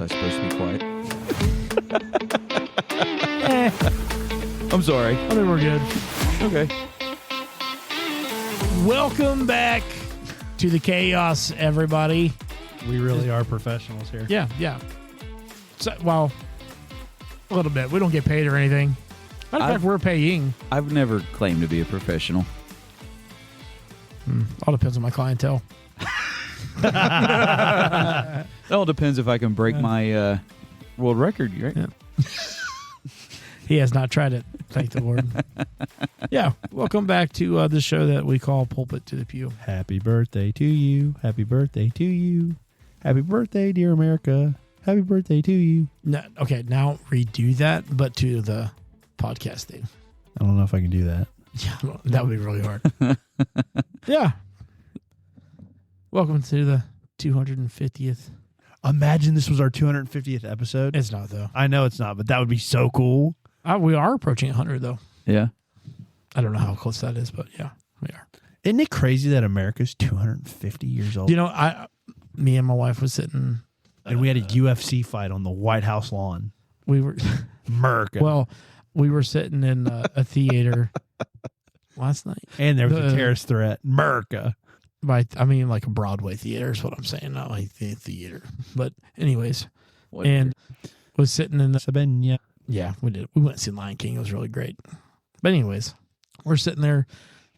Was I supposed to be quiet? I'm sorry. I think we're good. Okay. Welcome back to the chaos, everybody. We really are professionals here. Yeah. So, well, a little bit. We don't get paid or anything. Matter of fact, we're paying. I've never claimed to be a professional. All depends on my clientele. It all depends if I can break my world record, right? Yeah. He has not tried it. Thank the Lord. Yeah. Welcome back to the show that we call Pulpit to the Pew. Happy birthday to you. Happy birthday to you. Happy birthday, dear America. Happy birthday to you. No, okay, now redo that, but to the podcast thing. I don't know if I can do that. Yeah, that would be really hard. Yeah. Welcome to the 250th. Imagine this was our 250th episode. It's not, though. I know it's not, but that would be so cool. We are approaching 100, though. Yeah. I don't know how close that is, but yeah, we are. Isn't it crazy that America's 250 years old? You know, me and my wife was sitting... and we had a UFC fight on the White House lawn. We were... America. Well, we were sitting in a theater last night. And there was a terrorist threat. America. I mean, like a Broadway theater is what I'm saying, not like the theater. But anyways, was sitting in the... Sabina. Yeah, we did. We went to see Lion King. It was really great. But anyways, we're sitting there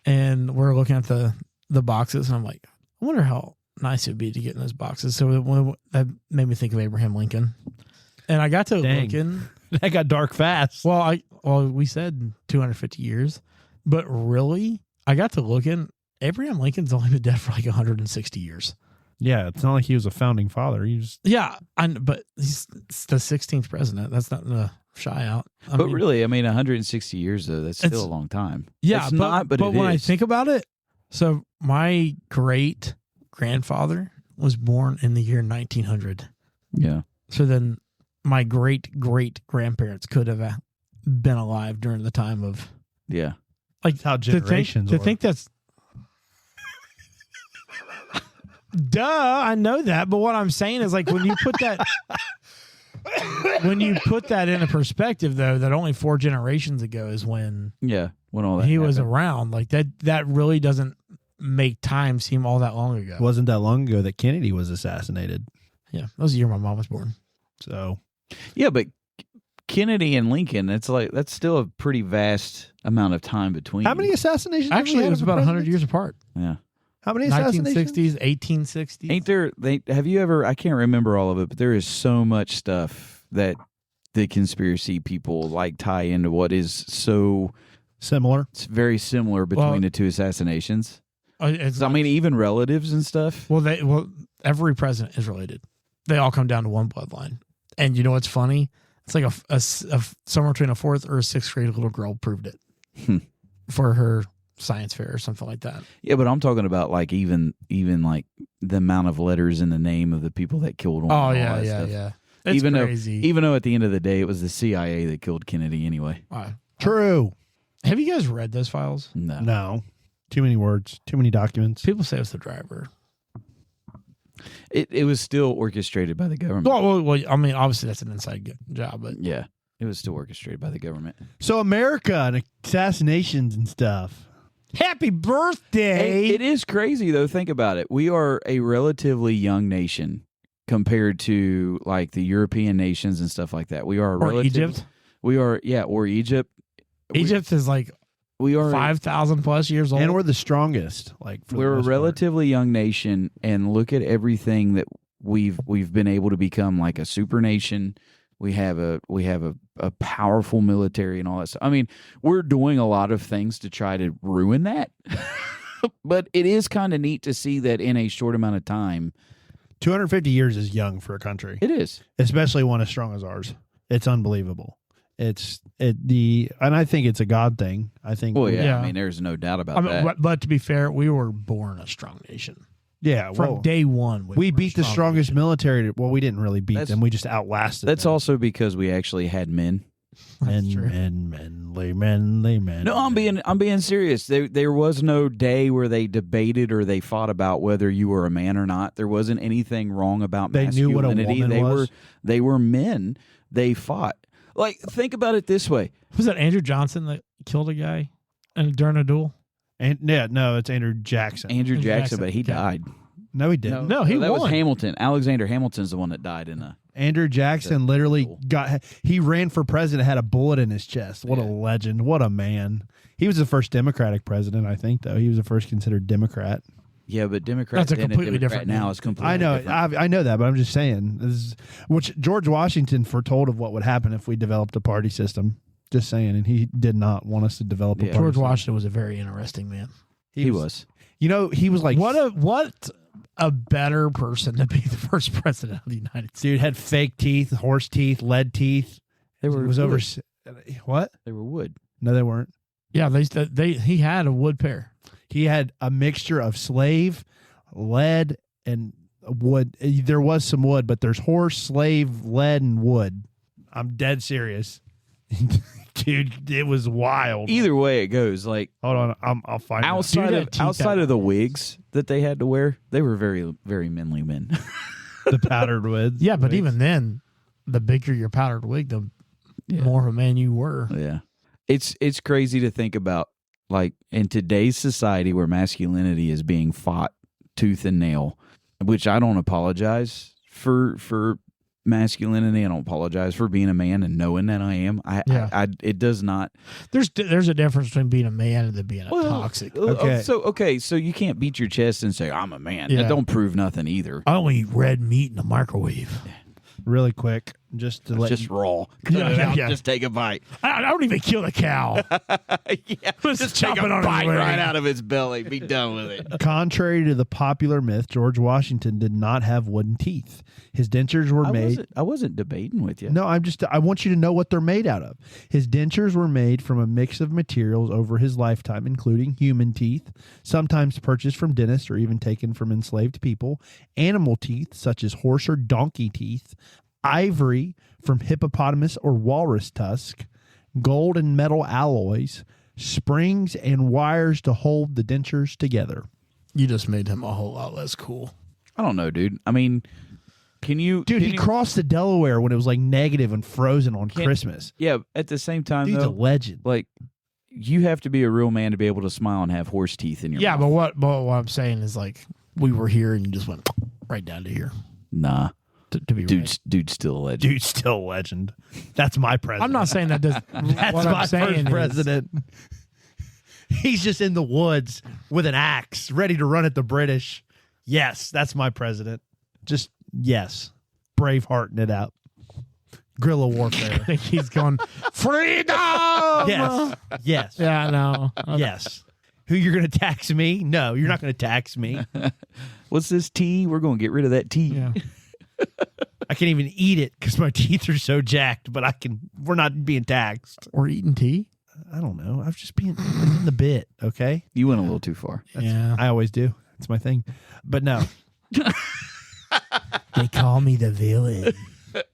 and we're looking at the boxes, and I'm like, I wonder how nice it would be to get in those boxes. So that made me think of Abraham Lincoln. And I got to looking. That got dark fast. Well, we said 250 years, but really, I got to looking. Abraham Lincoln's only been dead for like 160 years. Yeah, it's not like he was a founding father. But he's the 16th president. That's not the shy out. I mean, really, 160 years, though, that's still a long time. Yeah, it's not, but when I think about it, so my great grandfather was born in the year 1900. Yeah. So then my great great grandparents could have been alive during the time of like that's how generations to think that's duh, I know that, but what I'm saying is like when you put that in a perspective, though, that only 4 generations ago is when when all that he was happened. around. Like that really doesn't make time seem all that long ago. It wasn't that long ago that Kennedy was assassinated. Yeah, that was the year my mom was born. So Yeah, but Kennedy and Lincoln, that's still a pretty vast amount of time between. how many assassinations? Actually, it was about 100 years apart. Yeah. How many assassinations? 1960s, 1860s. Ain't there? Have you ever? I can't remember all of it, but there is so much stuff that the conspiracy people like tie into what is so Similar. It's very similar between the two assassinations. Even relatives and stuff. Well, every president is related. They all come down to one bloodline. And you know what's funny? It's like a somewhere between a 4th or a 6th grade little girl proved it for her science fair or something like that. Yeah, but I'm talking about like even like the amount of letters in the name of the people that killed one. Oh yeah. It's crazy. Even though at the end of the day it was the CIA that killed Kennedy anyway. Wow. True. Have you guys read those files? No. Too many words. Too many documents. People say it was the driver. It was still orchestrated by the government. Well, obviously that's an inside job, but yeah, it was still orchestrated by the government. So America and assassinations and stuff. Happy birthday! It is crazy though. Think about it. We are a relatively young nation compared to like the European nations and stuff like that. We are Egypt. We are or Egypt. Egypt is like we are 5,000 plus years old, and we're the strongest. We're a relatively young nation, and look at everything that we've been able to become, like a super nation. We have a powerful military and all that stuff. I mean, we're doing a lot of things to try to ruin that, but it is kind of neat to see that in a short amount of time. 250 years is young for a country. It is, especially one as strong as ours. It's unbelievable. And I think it's a God thing. I think. Well, yeah. I mean, there's no doubt about that. But to be fair, we were born a strong nation. Yeah, from day one. We beat the strongest military. Well, we didn't really beat them. We just outlasted them. That's also because we actually had men Manly men. No, I'm being serious. There was no day where they debated or they fought about whether you were a man or not. There wasn't anything wrong about They knew what a masculinity. woman was. They were men. They fought. Like, think about it this way. Was that Andrew Johnson that killed a guy during a duel? And no, it's Andrew Jackson. Andrew Jackson, but he okay. died. No, he didn't. No, he that was won. Hamilton. Alexander Hamilton's the one that died in a. Andrew Jackson literally he ran for president, had a bullet in his chest. What a legend. What a man. He was the first Democratic president, I think, though. He was the first considered Democrat. Yeah, but Democrat That's a completely different now name. is completely I know, different. I know that, but I'm just saying, which George Washington foretold of what would happen if we developed a party system. Just saying, and he did not want us to develop a party George system. Washington was a very interesting man. He was. You know, he was like What a better person to be the first president of the United States. dude had fake teeth, horse teeth, lead teeth. They were It was over. wood. What? They were wood. No, they weren't. Yeah, he had a wood pair. He had a mixture of slave, lead, and wood. There was some wood, but there's horse, slave, lead, and wood. I'm dead serious. Dude, it was wild. Either way it goes, like Hold on, I'll find it. outside of the wigs that they had to wear, they were very, very manly men. The powdered wood. Yeah, but even then, the bigger your powdered wig, the more of a man you were. Yeah. It's crazy to think about, like, in today's society where masculinity is being fought tooth and nail, which I don't apologize for masculinity. I don't apologize for being a man and knowing that I am. It does not. There's a difference between being a man and being a toxic. Okay. So you can't beat your chest and say I'm a man. Yeah. That don't prove nothing either. I only eat red meat in the microwave. Really quick, just to It's let just you, raw. Cut Yeah, it out, yeah. Just take a bite. I don't even kill the cow. Yeah, Just take chop a it on his bite leg. right out of its belly. Be done with it. contrary to the popular myth, George Washington did not have wooden teeth. His dentures were made. I wasn't debating with you. No, I want you to know what they're made out of. His dentures were made from a mix of materials over his lifetime, including human teeth, sometimes purchased from dentists or even taken from enslaved people, animal teeth, such as horse or donkey teeth, ivory from hippopotamus or walrus tusk, gold and metal alloys, springs and wires to hold the dentures together. You just made him a whole lot less cool. I don't know, dude. I mean, can you... Dude, can he you- crossed the Delaware when it was like negative and frozen on Christmas. Yeah, at the same time, Dude's a though, legend. like, you have to be a real man to be able to smile and have horse teeth in your Yeah, mouth. but what I'm saying is, like, we were here and you just went right down to here. Nah. To be Dude's still a legend. Dude's still a legend. That's my president. I'm not saying that does. That's what my I'm saying first is, president. He's just in the woods with an axe, ready to run at the British. Yes, that's my president. Just yes, Bravehearting it out. Guerrilla warfare. he's going freedom. Yes, yes, Yeah, I know. yes. Who you're going to tax me? No, you're not going to tax me. What's this tea? We're going to get rid of that tea. Yeah. I can't even eat it because my teeth are so jacked. But we're not being taxed. Or eating tea. I don't know. I'm just being in the bit. Okay. You went a little too far. Yeah. I always do. It's my thing. But no. They call me the villain.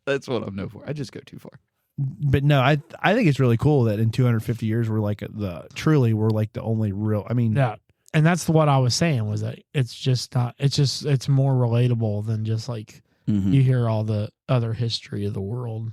That's what I'm known for. I just go too far. But no, I think it's really cool that in 250 years we're like we're like the only real. I mean, Yeah. And that's what I was saying was that it's just not. It's more relatable than just like Mhm. you hear all the other history of the world.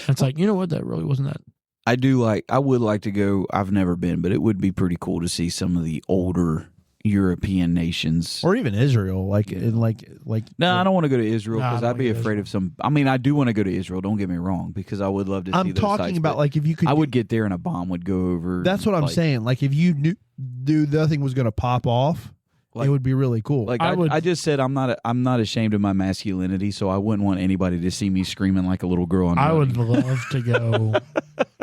It's like, you know what? That really wasn't that. I would like to go. I've never been, but it would be pretty cool to see some of the older European nations. or even Israel, like No, I don't want to go to Israel No, I because don't I'd be wanna go to afraid of some. I mean, I do want to go to Israel. Don't get me wrong, because I would love to see I'm those talking sites, about but like if you could. I would get there and a bomb would go over. That's what I'm like- saying. Like if you knew, dude, nothing was going to pop off. Like- it would be really cool. Like I would- I just said, I'm not ashamed of my masculinity, so I wouldn't want anybody to see me screaming like a little girl. And I would running. love to go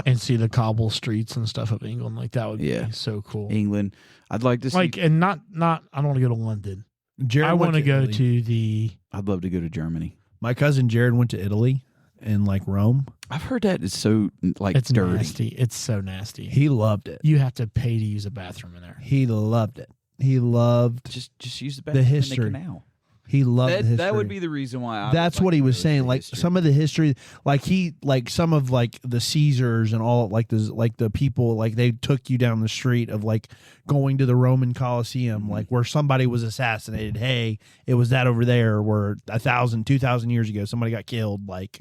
and see the cobble streets and stuff of England. Like that would Yeah. be so cool. England. I'd like to see. Like, and not. I don't want to go to London. Jared I went want to go Italy. to the. I'd love to go to Germany. My cousin Jared went to Italy and like Rome. I've heard that it's so like It's dirty. nasty. It's so nasty. He loved it. You have to pay to use a bathroom in there. He loved it. He loved. Just use the The bathroom history. in the canal. He loved the history. That would be the reason why. That's what he was saying. Like history. some of the history, like some of like the Caesars and all like the people, like they took you down the street of like going to the Roman Colosseum, like where somebody was assassinated. Hey, it was that over there where 2,000 years ago somebody got killed. Like,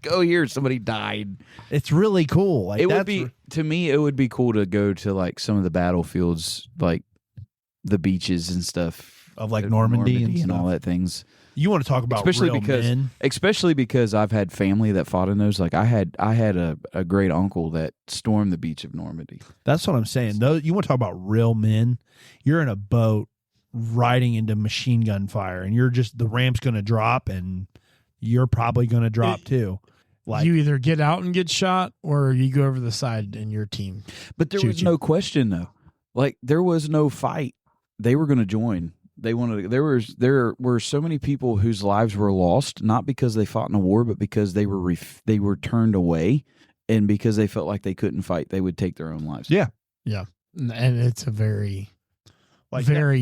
go here, somebody died. it's really cool. Like It would be to me. It would be cool to go to like some of the battlefields, like the beaches and stuff. Of like Normandy and stuff. all that things. You want to talk about especially real because men? especially because I've had family that fought in those. Like I had a great uncle that stormed the beach of Normandy. That's what I'm saying. Those, you want to talk about real men? You're in a boat riding into machine gun fire, and you're just the ramp's going to drop, and you're probably going to drop too. Like you either get out and get shot, or you go over the side and your team. But there was no question though. Like there was no fight. They were going to join. They wanted. There were so many people whose lives were lost, not because they fought in a war, but because they were turned away, and because they felt like they couldn't fight, they would take their own lives. Yeah, And it's a very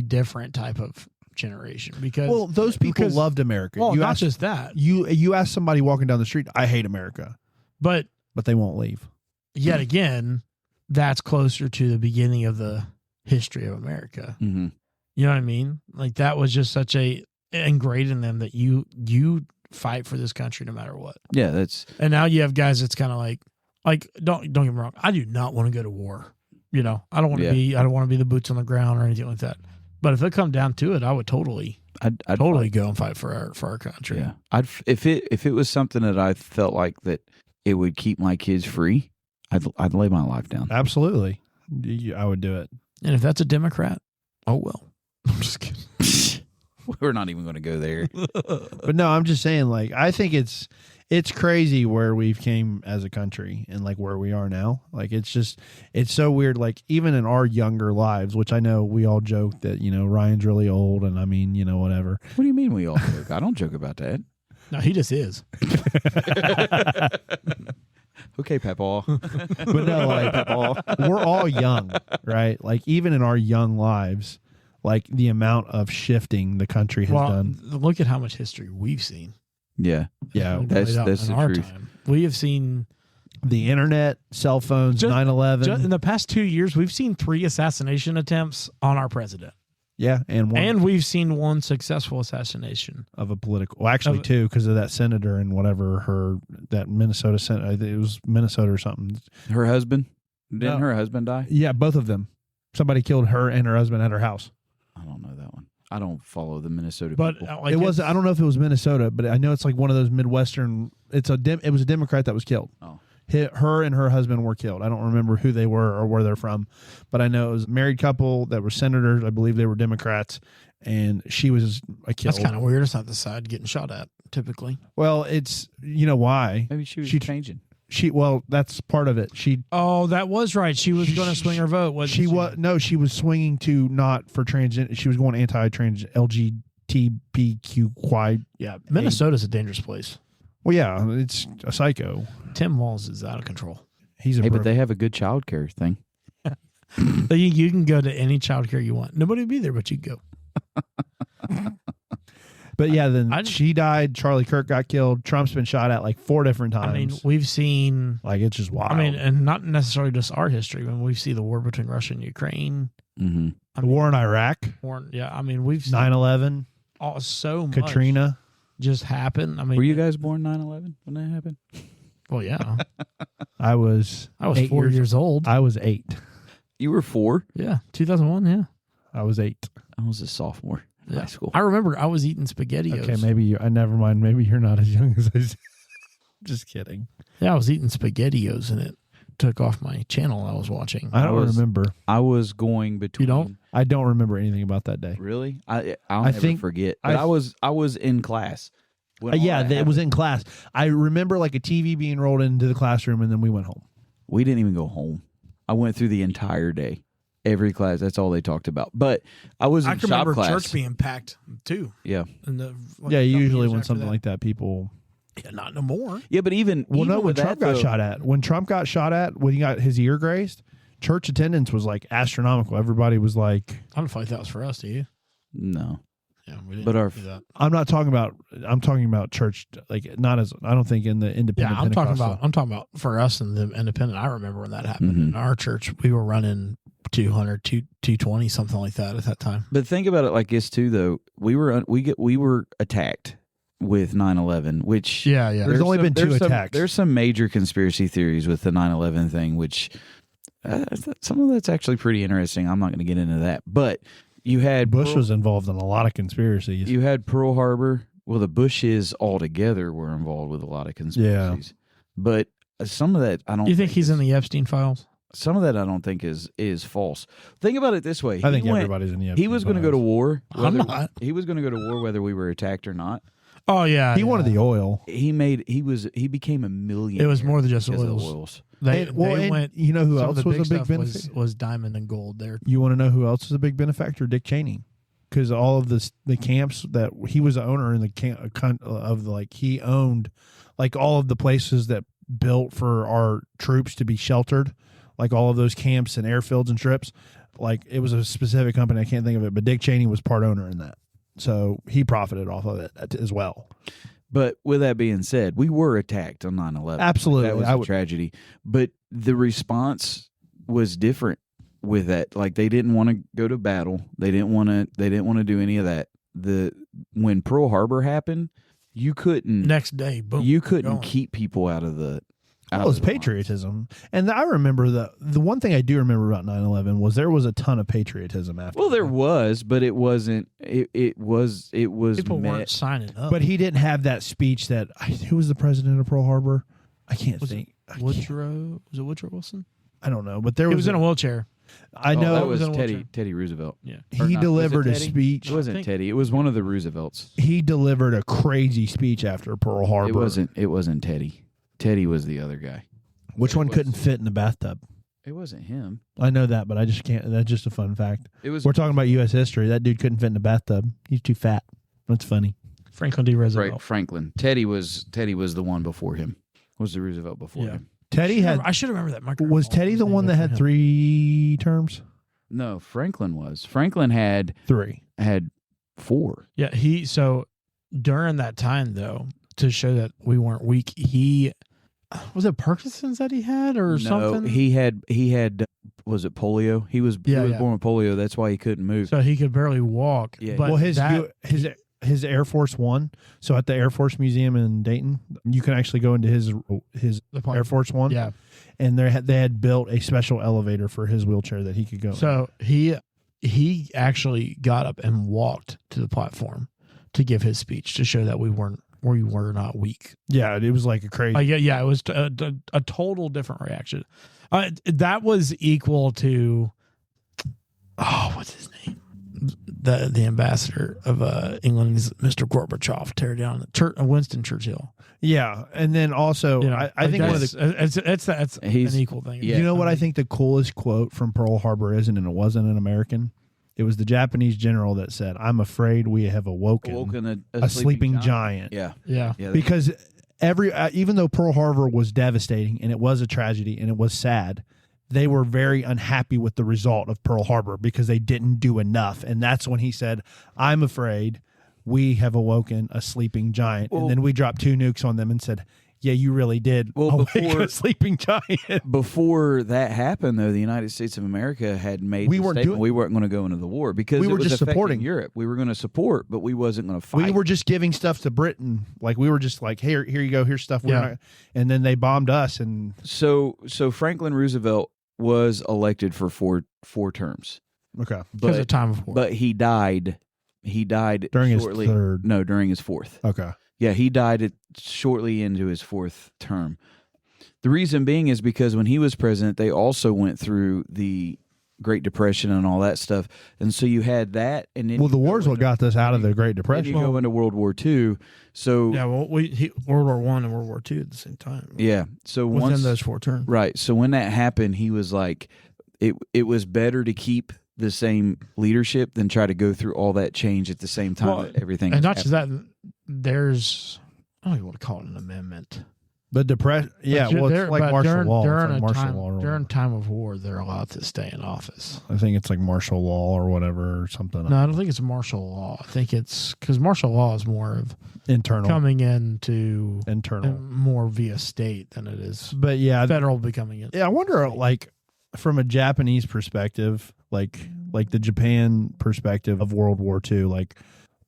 different type of generation because those people loved America. Well, you not ask, just that. you ask somebody walking down the street, I hate America, But they won't leave. yet again, that's closer to the beginning of the history of America. Mm-hmm. You know what I mean? Like that was just such a ingrained in them that you fight for this country no matter what. Yeah, that's. And now you have guys that's kind of like don't get me wrong. I do not want to go to war. You know, I don't want to be. I don't want to be the boots on the ground or anything like that. But if it come down to it, I would totally I'd go and fight for our country. Yeah, if it was something that I felt like that it would keep my kids free, I'd lay my life down. Absolutely, I would do it. And if that's a Democrat, oh well. I'm just kidding. We're not even going to go there. But no, I'm just saying, like, I think it's crazy where we've came as a country and like where we are now. Like, it's so weird. Like, even in our younger lives, which I know we all joke that, you know, Ryan's really old, and I mean, you know, whatever. What do you mean we all joke? I don't joke about that. No, he just is. Okay, Papa. But no, like, we're all young, right? Like, even in our young lives, like the amount of shifting the country has done. Look at how much history we've seen. Yeah. Yeah. That's the truth. We have seen the internet, cell phones, 9/11. In the past 2 years, we've seen 3 assassination attempts on our president. Yeah, and we've seen 1 successful assassination of a political. Well, actually, 2 because of that senator and whatever that Minnesota senator. It was Minnesota or something. Her husband? Didn't her husband die? Yeah, both of them. Somebody killed her and her husband at her house. I don't know that one. I don't follow the Minnesota but people. It was. I don't know if it was Minnesota, but I know it's like one of those Midwestern. It was a Democrat that was killed. Oh. Her and her husband were killed. I don't remember who they were or where they're from, but I know it was a married couple that were senators. I believe they were Democrats, and she was a killed. That's kind of weird. It's not the side getting shot at typically. Well, it's why. Maybe she was changing. That's part of it. That was right. She was going to swing her vote. Wasn't she? She was swinging to not for transgender. She was going anti-trans LGBTQI. Yeah, Minnesota's a dangerous place. Well, yeah, it's a psycho. Tim Walz is out of control. But they have a good child care thing. You can go to any child care you want. Nobody will be there, but you can go. But yeah, then she died. Charlie Kirk got killed. Trump's been shot at like 4 different times. I mean, we've seen like it's just wild. I mean, and not necessarily just our history. When we see the war between Russia and Ukraine, the war in Iraq, I mean, we've seen 9/11, so much Katrina just happened. I mean, were you guys born 9/11 when that happened? Well, yeah, I was 4 years old. I was 8. You were 4? Yeah, 2001. Yeah, I was 8. I was a sophomore. High school. I remember I was eating SpaghettiOs. Okay, maybe never mind. Maybe you're not as young as I said. Just kidding. Yeah, I was eating SpaghettiOs and it took off my channel I was watching. I don't remember. I was going between. You don't? I don't remember anything about that day. Really? I'll never forget. But I was in class. It was in class. I remember like a TV being rolled into the classroom, and then we went home. We didn't even go home. I went through the entire day. Every class, that's all they talked about. But I was in shop class. I remember church being packed too. Yeah. Usually when something like that, people. Yeah, not no more. Yeah, but even when Trump got shot at, when he got his ear grazed, church attendance was like astronomical. Everybody was like, I don't feel like that was for us, do you? No. Yeah, we didn't But our- do that. I'm talking about church, like not as, I don't think in the independent. Yeah, I'm talking Pentecostal. about for us in the independent. I remember when that happened Mhm. in our church. We were running 200, 220, something like that at that time. But think about it like this too, though. We were attacked with 9/11, which Yeah, yeah. There's only been two attacks. There's some major conspiracy theories with the 9/11 thing, which some of that's actually pretty interesting. I'm not going to get into that, but you had Bush was involved in a lot of conspiracies. You had Pearl Harbor. Well, the Bushes altogether were involved with a lot of conspiracies. But some of that I don't. You think he's in the Epstein files? Some of that I don't think is false. Think about it this way. I think He went- everybody's in the. He was going to go to war. I'm whether- not. He was going to go to war whether we were attacked or not. Oh yeah, He wanted the oil. He became a millionaire. It was more than just because of the oils. oils. They, And they went. you know who Some else of the was a big stuff benefit? was diamond and gold there. You want to know who else was a big benefactor? Dick Cheney, because all of the camps that he was the owner in the camp of, like he owned, like all of the places that built for our troops to be sheltered, like all of those camps and airfields and strips. Like it was a specific company, I can't think of it, but Dick Cheney was part owner in that, so he profited off of it as well. But with that being said, we were attacked on 9/11. Absolutely, That was I a would- tragedy. But the response was different with that. Like they didn't want to go to battle. They didn't want to do any of that. When Pearl Harbor happened, you couldn't Next day, boom. you couldn't going. keep people out of the Well, it was patriotism. And I remember the one thing I do remember about 9/11 was there was a ton of patriotism after. Well, there that. was, but it wasn't. It was People weren't met. signing up. But he didn't have that speech that who was the president of Pearl Harbor? I can't Was think. I can't- Woodrow was it Woodrow Wilson? I don't know, but there He was was in a wheelchair. I Oh, know that was was in a Teddy wheelchair. Teddy Roosevelt. Yeah. Or he not, delivered was a it Teddy? speech. It wasn't think- Teddy. It was one of the Roosevelts. He delivered a crazy speech after Pearl Harbor. It wasn't Teddy. Teddy was the other guy. Which It one was- couldn't fit in the bathtub? It wasn't him. I know that, but I just can't. That's just a fun fact. It was We're talking about U.S. history. That dude couldn't fit in the bathtub. He's too fat. That's funny. Franklin D. Roosevelt. right, Franklin. Teddy was the one before him. Was the Roosevelt before Yeah. him? Teddy had. I should remember that. Was Teddy the one that had 3 terms? No, Franklin was. Franklin had 3. 4. Yeah, so during that time though, to show that we weren't weak, was it Parkinson's that he had or something? he had was it polio? He was Yeah, he was yeah. born with polio. That's why he couldn't move. So he could barely walk. Yeah. But Well, his Air Force One. So at the Air Force Museum in Dayton, you can actually go into his the point- Air Force One. Yeah. And they had built a special elevator for his wheelchair that he could go. in. So he actually got up and walked to the platform to give his speech to show that we were not weak. yeah, it was like a crazy. Yeah, it was a total different reaction. That was equal to what's his name? The ambassador of England is Mr. Gorbachev tear down Winston Churchill. Yeah, and then also You know, I think one of the that's He's- an equal thing. yeah. you know what I think the coolest quote from Pearl Harbor is, and it wasn't an American. It was the Japanese general that said, "I'm afraid we have awoken a sleeping giant." Yeah, Yeah. yeah. Because even though Pearl Harbor was devastating and it was a tragedy and it was sad, they were very unhappy with the result of Pearl Harbor because they didn't do enough. And that's when he said, "I'm afraid we have awoken a sleeping giant." Well- and then we dropped 2 nukes on them and said, "Yeah, you really did Well, awaken a sleeping giant." Before that happened, though, the United States of America had made We the weren't statement doing- we weren't going to go into the war because We it were was just affecting supporting. Europe. We were going to support, but we wasn't going to fight. We were just giving stuff to Britain. Like we were just like, here you go, here's stuff. Yeah. And then they bombed us. And so Franklin Roosevelt was elected for four terms, okay, Because of but time before. but he died. He died during shortly. his 3rd. No, during his 4th. Okay, Yeah, he died shortly into his 4th term. The reason being is because when he was president, they also went through the Great Depression and all that stuff, and so you had that. And then well, the you go war's what into- got us out of the Great Then Depression. you go into World War II. So yeah, well, World War I and World War II at the same time. yeah, so Within once those 4 terms. right, so when that happened, he was like, it was better to keep the same leadership than try to go through all that change at the same time. Well, that everything And was not just happening. that, there's, I don't even want to call it an amendment. But depression, yeah, well, it's like martial law. It's like martial law. During time of war, they're allowed to stay in office. I think it's like martial law or whatever or something. No, I don't think it's martial law. I think it's because martial law is more of internal coming into internal more via state than it is. But yeah, federal becoming it. Yeah, I wonder, like, from a Japanese perspective, like the Japan perspective of World War II, like,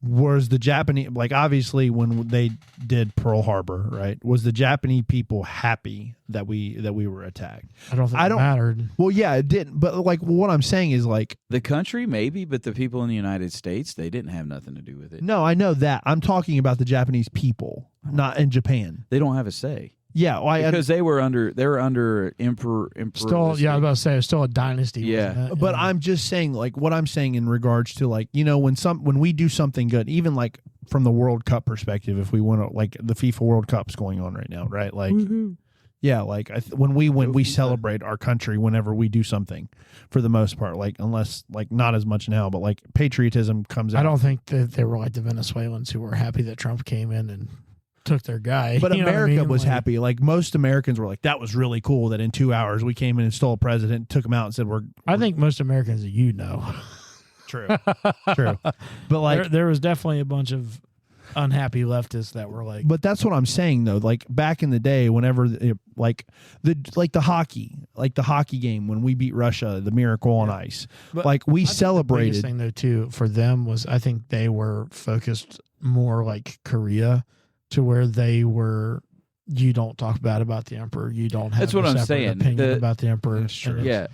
was the Japanese, like, obviously when they did Pearl Harbor, right, was the Japanese people happy that we were attacked? I don't think it mattered. Well, yeah, it didn't. But like, what I'm saying is, like, the country maybe, but the people in the United States, they didn't have nothing to do with it. No, I know that. I'm talking about the Japanese people, not in Japan. They don't have a say. Yeah, well, because they were under emperor. Still, yeah, I was about to say it's still a dynasty. Yeah, but I'm just saying, like, what I'm saying in regards to, like, you know, when we do something good, even like from the World Cup perspective, if we win, like the FIFA World Cup's going on right now, right? Like, yeah, like when we win, we celebrate our country whenever we do something, for the most part. Like, unless, like, not as much now, but like patriotism comes out. I don't think that they were like the Venezuelans who were happy that Trump came in and took their guy. But America was like, happy. Like, most Americans were like, that was really cool that in 2 hours we came in and stole a president, took him out and said, I think most Americans, True. True. But like, there was definitely a bunch of unhappy leftists that were like, but that's what I'm saying though. Like, back in the day, whenever like the hockey game, when we beat Russia, the Miracle on Ice, but like, we celebrated. The biggest thing though too for them was, I think they were focused more like Korea, to where they were, you don't talk bad about the emperor. You don't have opinion about the emperor. That's true. Yeah.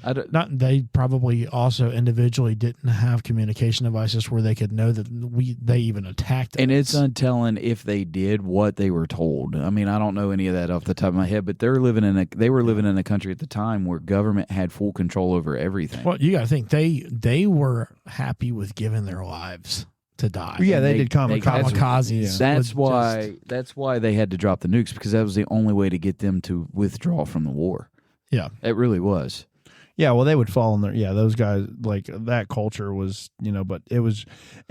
They probably also individually didn't have communication devices where they could know that they even attacked us. And it's untelling if they did what they were told. I mean, I don't know any of that off the top of my head, but they were living in a country at the time where government had full control over everything. Well, you got to think they were happy with giving their lives to die. Yeah, they did kamikazes. That's why they had to drop the nukes, because that was the only way to get them to withdraw from the war. Yeah, it really was. Yeah, well, they would fall in there. Yeah, those guys, like, that culture was, you know, but it's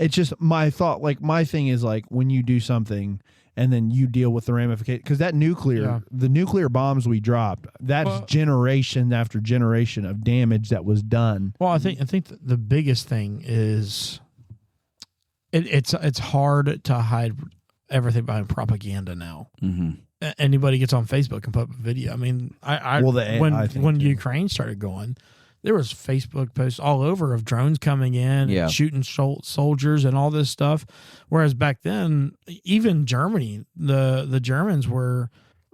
just my thought. Like, my thing is, like, when you do something and then you deal with the ramifications, because the nuclear bombs we dropped, that's generation after generation of damage that was done. Well, I think the biggest thing is, it's hard to hide everything behind propaganda now. Mm-hmm. Anybody gets on Facebook and put up a video. I mean, when Ukraine started going, there was Facebook posts all over of drones coming in and shooting soldiers and all this stuff. Whereas back then, even Germany, the Germans were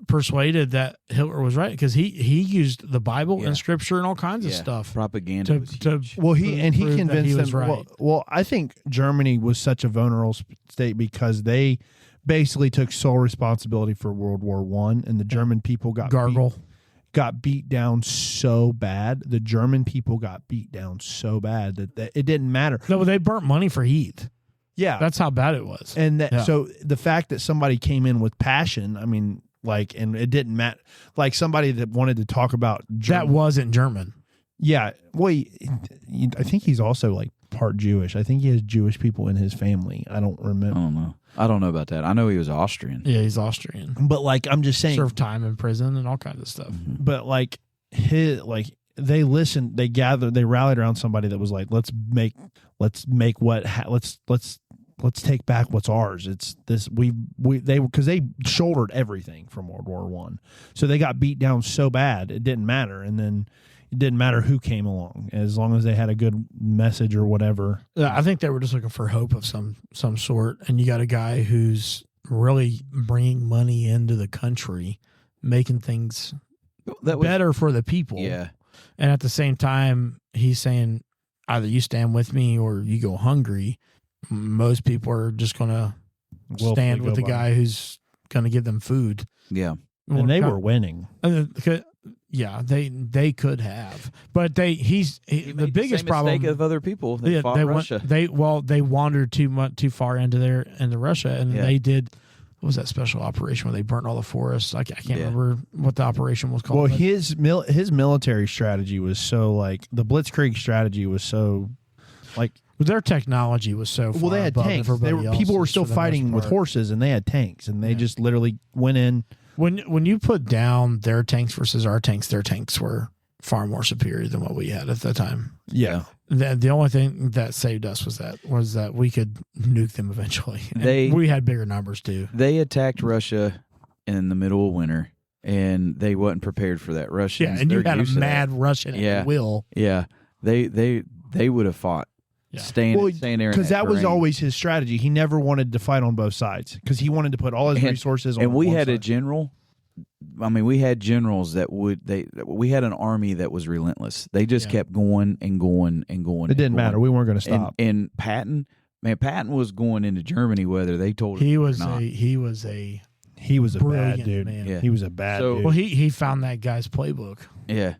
persuaded that Hitler was right, because he used the Bible and scripture and all kinds of stuff. Propaganda he convinced them. Right. Well, I think Germany was such a vulnerable state because they basically took sole responsibility for World War I, and the German people got beat down so bad. The German people got beat down so bad that it didn't matter. No, but they burnt money for heat. Yeah, that's how bad it was. And so the fact that somebody came in with passion, I mean, like, and it didn't matter. Like, somebody that wanted to talk about that wasn't German. Yeah, well, I think he's also like part Jewish. I think he has Jewish people in his family. I don't remember. I don't know. I don't know about that. I know he was Austrian. Yeah, he's Austrian. But like, I'm just saying, served time in prison and all kinds of stuff. Mm-hmm. But like, they listened, they gathered, they rallied around somebody that was like, let's take back what's ours. It's this, because they shouldered everything from World War I. So they got beat down so bad, it didn't matter. And then it didn't matter who came along, as long as they had a good message or whatever. Yeah, I think they were just looking for hope of some sort. And you got a guy who's really bringing money into the country, making things better for the people. Yeah. And at the same time, he's saying, either you stand with me or you go hungry. Most people are just going to stand with the guy who's going to give them food. Yeah. And they were winning. Yeah, they could have, but the biggest problem of other people. They fought Russia. They wandered too far into Russia, and they did. What was that special operation where they burnt all the forests? I can't remember what the operation was called. Well, his military strategy was so, like, the Blitzkrieg strategy was so, like, their technology was so far they had above tanks. People were still fighting with horses, and they had tanks, and they just literally went in, When you put down their tanks versus our tanks, their tanks were far more superior than what we had at the time. Yeah. The only thing that saved us was that we could nuke them eventually. And we had bigger numbers too. They attacked Russia in the middle of winter, and they wasn't prepared for that. Russians, yeah, and you they're had a used to mad that. Russian at will. Yeah, they would have fought. Yeah. Staying there because that was terrain. always his strategy. He never wanted to fight on both sides because he wanted to put all his resources on. And we one had a side. general. I mean, we had generals that we had an army that was relentless. They just kept going and going and going. It didn't matter. We weren't going to stop. And Patton was going into Germany whether they told him He or was not. He was a brilliant bad dude. man. Yeah. He was a bad dude. Well, he found that guy's playbook, Yeah.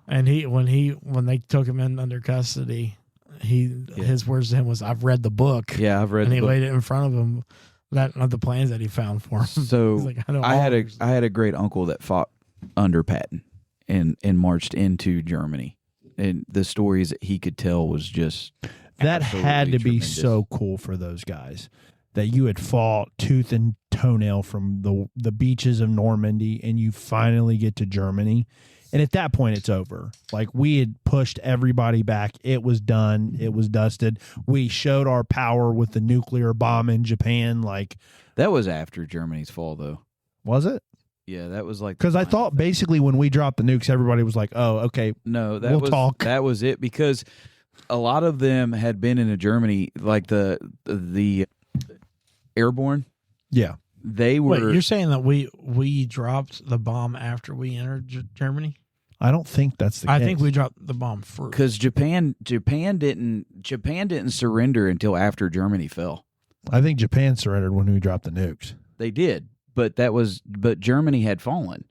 and when they took him in under custody, his words to him was, "I've read the book." Yeah, I've read and the he book. laid it in front of him. The plans that he found for him. So He's like, I had a great uncle that fought under Patton and marched into Germany, and the stories that he could tell was just that had to be tremendous. so cool for those guys that you had fought tooth and toenail from the beaches of Normandy, and you finally get to Germany. And at that point, it's over. Like, we had pushed everybody back. It was done. It was dusted. We showed our power with the nuclear bomb in Japan. Like, That was after Germany's fall, though. was it? Yeah, that was like Because I thought basically when we dropped the nukes, everybody was like, "Oh, okay, no, we'll talk." That was it, because a lot of them had been into Germany, like the airborne. yeah." They were. Wait, you're saying that we dropped the bomb after we entered Germany? I don't think that's the case. I think we dropped the bomb first. Because Japan didn't surrender until after Germany fell. I think Japan surrendered when we dropped the nukes. They did, but Germany had fallen.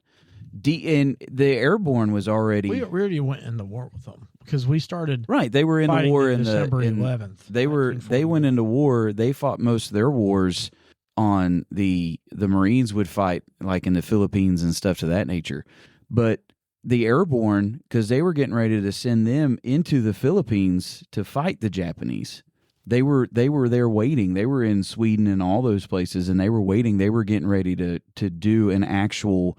And the airborne was already we already went in the war with them because we started right. They were in the fighting war in in December the 11th. They went into war. They fought most of their wars on the Marines would fight like in the Philippines and stuff to that nature, but the airborne, because they were getting ready to send them into the Philippines to fight the Japanese. They were there waiting. They were in Sweden and all those places, and they were waiting. They were getting ready to do an actual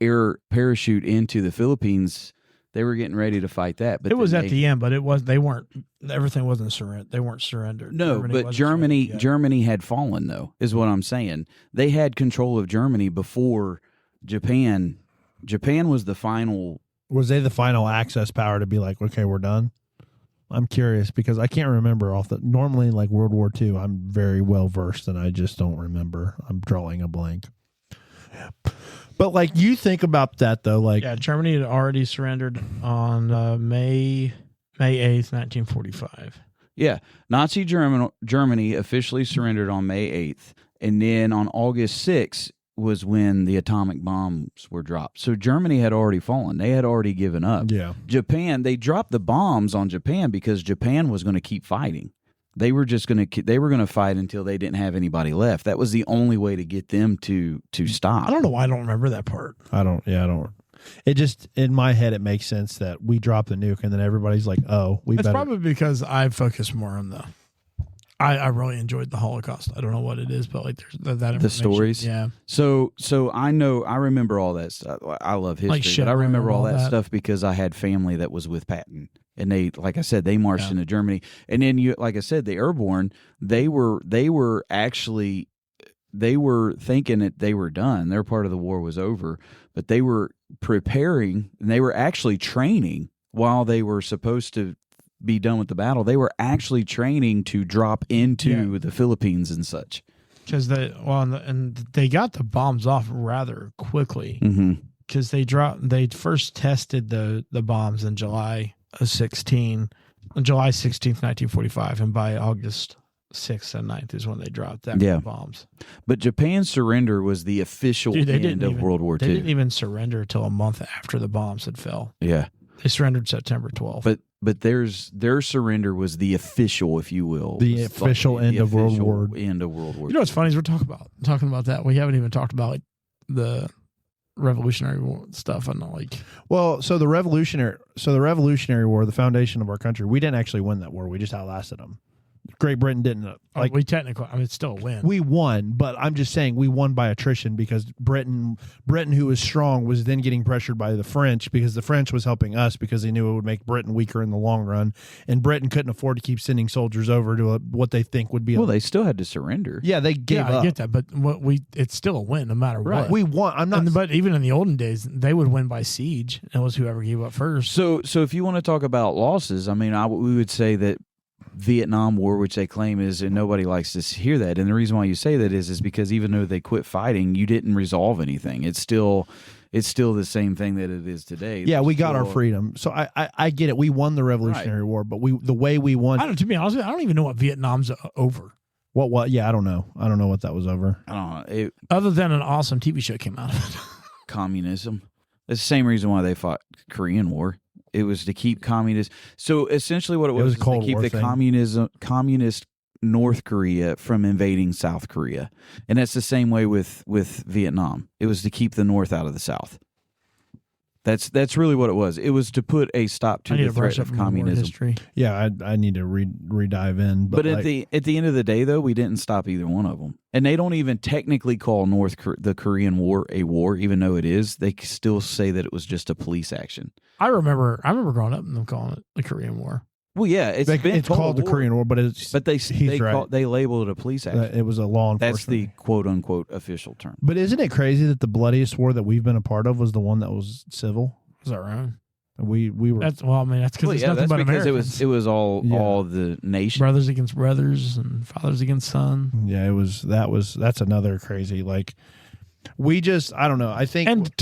air parachute into the Philippines. They were getting ready to fight that. But it was at the end, but they weren't. Everything wasn't surrendered. They weren't surrendered. No, but Germany had fallen, though, is what I'm saying. They had control of Germany before Japan. Japan was the final. Was they the final access power to be like, okay, we're done? I'm curious because I can't remember normally like World War II, I'm very well versed and I just don't remember. I'm drawing a blank. But like you think about that though, like Germany had already surrendered on May 8th, 1945. Yeah, Nazi Germany officially surrendered on May 8th, and then on August 6th was when the atomic bombs were dropped. So Germany had already fallen. They had already given up. Yeah. Japan, they dropped the bombs on Japan because Japan was going to keep fighting. They were going to fight until they didn't have anybody left. That was the only way to get them to stop. I don't know why I don't remember that part. I don't. It just, in my head, it makes sense that we drop the nuke and then everybody's like, oh, we better. It's probably because I focus more on I really enjoyed the Holocaust. I don't know what it is, but like there's that the stories. Yeah. So I remember all that stuff. I love history, but I remember all that stuff because I had family that was with Patton, and they, like I said, they marched into Germany. And then like I said, the airborne, they were thinking that they were done. Their part of the war was over, but they were preparing and they were actually training while they were supposed to be done with the battle. They were actually training to drop into the Philippines and such. Because they got the bombs off rather quickly. Because they first tested the bombs in July 16th, 1945, and by August 6th and 9th is when they dropped that bombs. But Japan's surrender was the official end of World War II. They didn't even surrender until a month after the bombs had fell. Yeah. They surrendered September 12th. But their surrender was the official, if you will, the official end of World War. End of World War. You know what's funny is we're talking about that. We haven't even talked about like the Revolutionary War stuff. And like, well, so the Revolutionary War, the foundation of our country, we didn't actually win that war. We just outlasted them. Great Britain didn't. Like we technically, I mean, it's still a win. we won, but I'm just saying we won by attrition because Britain, who was strong, was then getting pressured by the French because the French was helping us because they knew it would make Britain weaker in the long run, and Britain couldn't afford to keep sending soldiers over to what they think would be. Well, they still had to surrender. Yeah, they gave up. I get that, but it's still a win no matter what. We won. I'm not. But even in the olden days, they would win by siege. It was whoever gave up first. So if you want to talk about losses, I mean, we would say that Vietnam War, which they claim is, and nobody likes to hear that. And the reason why you say that is because even though they quit fighting, you didn't resolve anything. It's still the same thing that it is today. Yeah, we got our freedom. So I get it. We won the Revolutionary War, but the way we won. To be honest, I don't even know what Vietnam's over. What? Yeah, I don't know. I don't know what that was over. I don't know. Other than an awesome TV show came out of it. Communism. It's the same reason why they fought Korean War. It was to keep communist. So essentially, what it was a Cold to keep War the thing. communist North Korea from invading South Korea, and that's the same way with Vietnam. It was to keep the North out of the South. That's really what it was. It was to put a stop to the threat of communism. History. Yeah, I need to re-dive in. But at the end of the day, though, we didn't stop either one of them, and they don't even technically call the Korean War a war, even though it is. They still say that it was just a police action. I remember growing up and them calling it the Korean War. Well, yeah, it's called the Korean War, but they label it a police action. It was a law enforcement. That's the quote unquote official term. But isn't it crazy that the bloodiest war that we've been a part of was the one that was civil? It was our own. We were. That's because it's nothing but Americans. It was all the nation. Brothers against brothers and fathers against sons. Yeah, that's another crazy. Like we just I don't know. I think and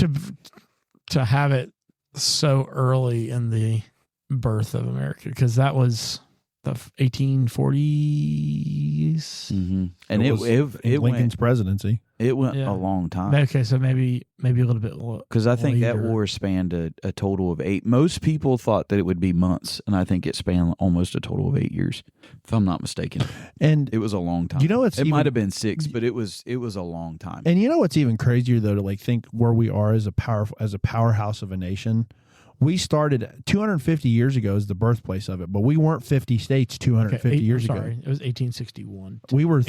to have it so early in the birth of America, because that was the 1840s, and it Lincoln's went, presidency. It went a long time. Okay, so maybe a little bit because I think that war spanned a total of 8. Most people thought that it would be months, and I think it spanned almost a total of 8 years, if I'm not mistaken. And it was a long time. You know, it might have been 6, but it was a long time. And you know what's even crazier though, to like think where we are as a powerhouse of a nation. We started 250 years ago as the birthplace of it, but we weren't 50 states 250 years ago. Sorry, it was 1861. We were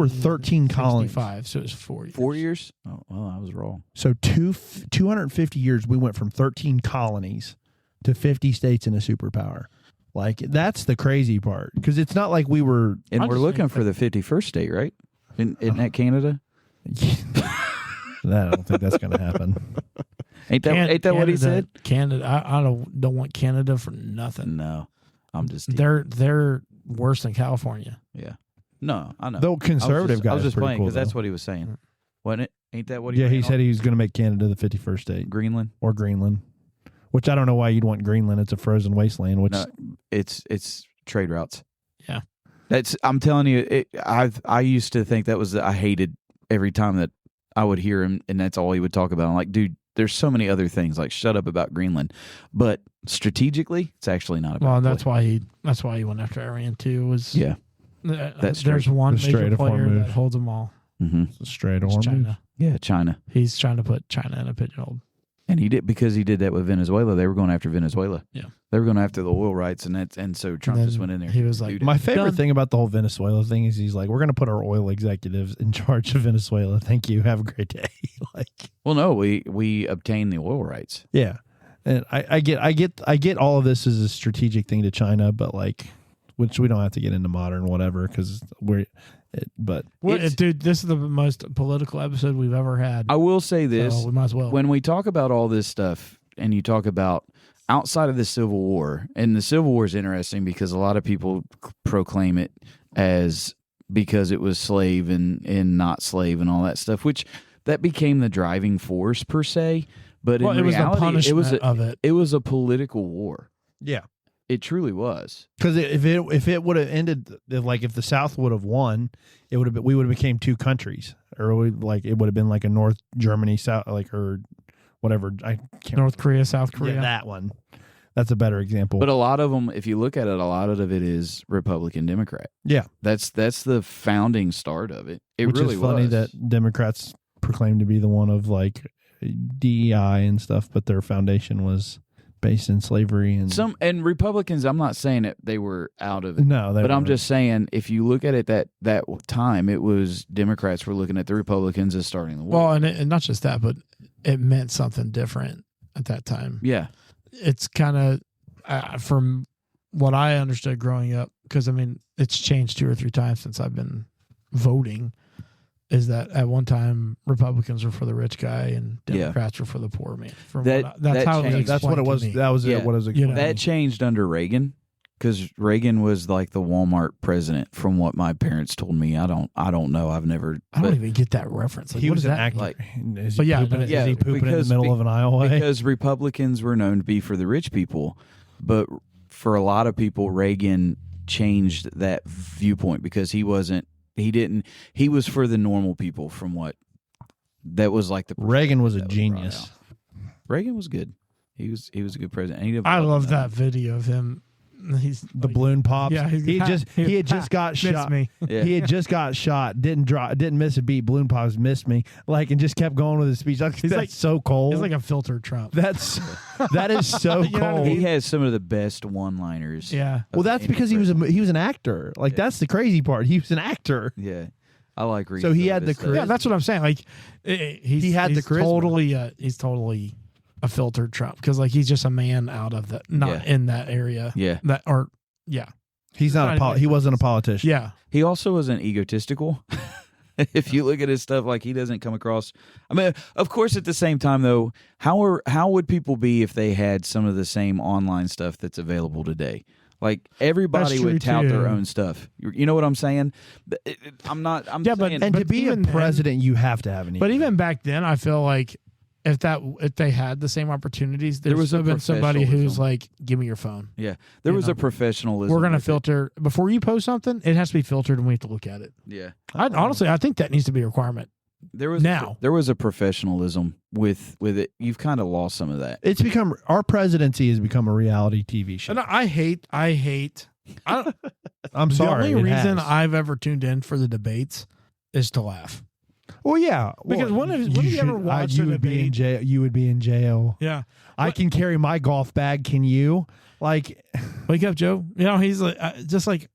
13 colonies. So it was 4 years. 4 years? Oh, well, I was wrong. So 250 years, we went from 13 colonies to 50 states and a superpower. Like, that's the crazy part, because it's not like we were. And we're looking for the 51st state, right? Isn't that Canada? I don't think that's going to happen. Ain't that Canada, what he said? Canada, I don't want Canada for nothing. No, I'm just they're worse than California. Yeah, no, I know. The conservative guy. I was just playing because cool, that's what he was saying, wasn't it? Ain't that what he? Yeah, he said he was going to make Canada the 51st state. Greenland, which I don't know why you'd want Greenland. It's a frozen wasteland. Which it's trade routes. Yeah, I'm telling you. I used to think that was. I hated every time that I would hear him, and that's all he would talk about. I'm like, dude. There's so many other things. Like, shut up about Greenland, but strategically, it's actually not about. Well, that's why he went after Iran too. There's one major player that holds them all. Mm-hmm. It's a straight arm. China. Yeah, China. He's trying to put China in a pigeonhole. And he did because he did that with Venezuela. They were going after Venezuela. Yeah, they were going after the oil rights, and so Trump just went in there. He was like, my favorite thing about the whole Venezuela thing is he's like, we're going to put our oil executives in charge of Venezuela. Thank you. Have a great day. Well, no, we obtained the oil rights. Yeah, and I get all of this as a strategic thing to China, but which we don't have to get into modern whatever because dude, this is the most political episode we've ever had. I will say this: so we might as well. When we talk about all this stuff, and you talk about outside of the Civil War, and the Civil War is interesting because a lot of people proclaim it as because it was slave and not slave and all that stuff, which that became the driving force per se. But in reality, it was a political war. Yeah. It truly was. Because if it would have ended, if the South would have won, we would have became two countries, or it would have been like a North Germany, South, or whatever. I can't North Korea, South Korea. Yeah, that one. That's a better example. But a lot of them, if you look at it, a lot of it is Republican, Democrat. Yeah, that's the founding start of it. Which really is funny was. That Democrats proclaim to be the one of DEI and stuff, but their foundation was facing slavery and Republicans. I'm not saying that they were out of it. No, but I'm just saying if you look at it that time, it was Democrats were looking at the Republicans as starting the war. Well, and not just that, but it meant something different at that time. Yeah, it's kind of from what I understood growing up, because I mean it's changed 2 or 3 times since I've been voting. Is that at one time Republicans were for the rich guy and Democrats were for the poor man? That's how it was. That's what it was. That was it. What it was. That changed under Reagan, because Reagan was like the Walmart president. From what my parents told me, I don't know. I don't even get that reference. Like, he what was is an that? actor. Like, is he pooping in the middle of an aisleway? Because Republicans were known to be for the rich people, but for a lot of people, Reagan changed that viewpoint because he wasn't. He was for the normal people. From what that was like. Reagan was a genius. Reagan was good. He was a good president. I love that video of him. He's the balloon pops. Yeah, he had just got shot. Me. Yeah. He had just got shot. Didn't miss a beat. Balloon pops missed me. And just kept going with his speech. That's so cold. He's like a filtered Trump. That is so cold. He has some of the best one-liners. Yeah. Well, that's because he was an actor. That's the crazy part. He was an actor. Yeah. I like reading. So he had the charisma. Yeah, that's what I'm saying. Like he had the charisma. He's totally a filtered Trump, because he's just a man out of that, not in that area. Yeah. He's not he wasn't a politician. Yeah. He also wasn't egotistical. If you look at his stuff, he doesn't come across. I mean, of course, at the same time, though, how would people be if they had some of the same online stuff that's available today? Everybody would tout their own stuff. You know what I'm saying? I'm saying, to be a president, you have to have an ego. But even back then, I feel like if they had the same opportunities, there would have been somebody who's like, "Give me your phone." Yeah, there was a professionalism. We're going to filter before you post something. It has to be filtered, and we have to look at it. Yeah, honestly, I think that needs to be a requirement. There was a professionalism with it. You've kind of lost some of that. It's become our presidency has become a reality TV show. And I hate. I'm sorry. The only reason I've ever tuned in for the debates is to laugh. Well, yeah, because when have you ever watched a debate? You would be in jail. Yeah, I can carry my golf bag. Can you? Wake up, Joe. He's like,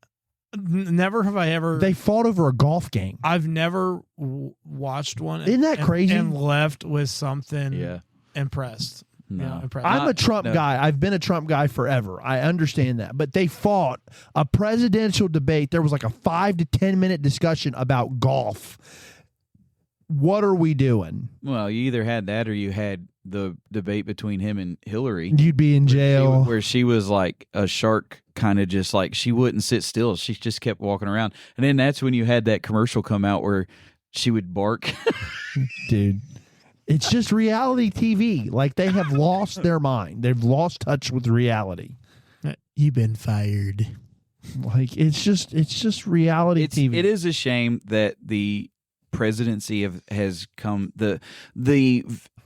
never have I ever. They fought over a golf game. I've never watched one. Isn't that crazy? And left with something impressed. No. Impressed. I'm a Trump guy. I've been a Trump guy forever. I understand that. But they fought a presidential debate. There was a 5 to 10 minute discussion about golf. What are we doing? Well, you either had that or you had the debate between him and Hillary. You'd be in jail. Where she was like a shark, kind of just she wouldn't sit still. She just kept walking around. And then that's when you had that commercial come out where she would bark. Dude, it's just reality TV. They have lost their mind. They've lost touch with reality. You've been fired. It's just reality TV. It is a shame that the presidency has come the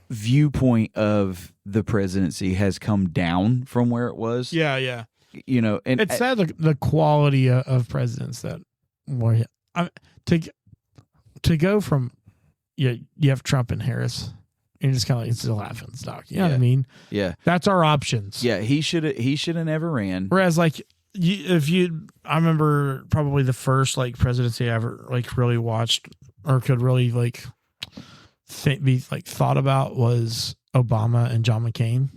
viewpoint of the presidency has come down from where it was. Yeah. And it's sad the quality of presidents that were to go from you have Trump and Harris. And just kind of it's a laughing stock. You know what I mean? Yeah. That's our options. Yeah, he should have never ran. Whereas I remember probably the first presidency I ever really watched or could really be thought about was Obama and John McCain.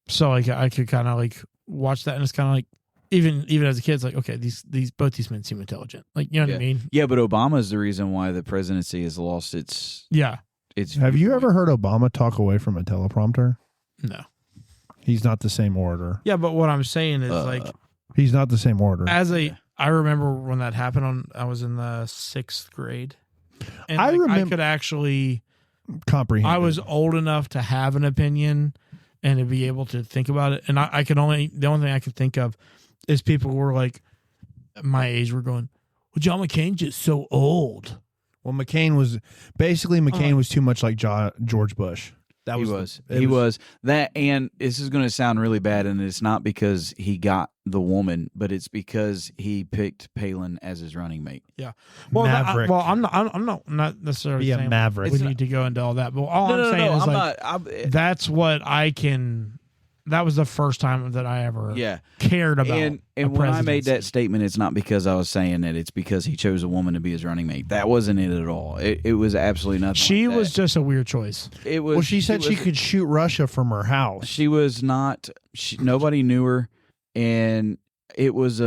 So I could kind of watch that, and it's kind of even as a kid, it's okay, both these men seem intelligent. You know what I mean? Yeah, but Obama is the reason why the presidency has lost its Have you ever heard Obama talk away from a teleprompter? No. He's not the same orator. Yeah, but what I'm saying is he's not the same orator. I remember when that happened I was in the 6th grade. And I remember, I could actually comprehend. I was old enough to have an opinion and to be able to think about it. And the only thing I could think of is people were my age were going, well, John McCain's just so old. Well, McCain was too much like George Bush. He was that, and this is going to sound really bad, and it's not because he got the woman, but it's because he picked Palin as his running mate. Yeah, well, Maverick. I'm not necessarily saying Maverick. we need to go into all that, but all I'm saying is that's what I can that was the first time that I ever Yeah. cared about. And a when I made that presidency. statement, it's not because I was saying that. It's because he chose a woman to be his running mate. That wasn't it at all. It was absolutely nothing. She like was that. just a weird choice. It was. Well, she said she was- could shoot Russia from her house. She was not. Nobody knew her, and it was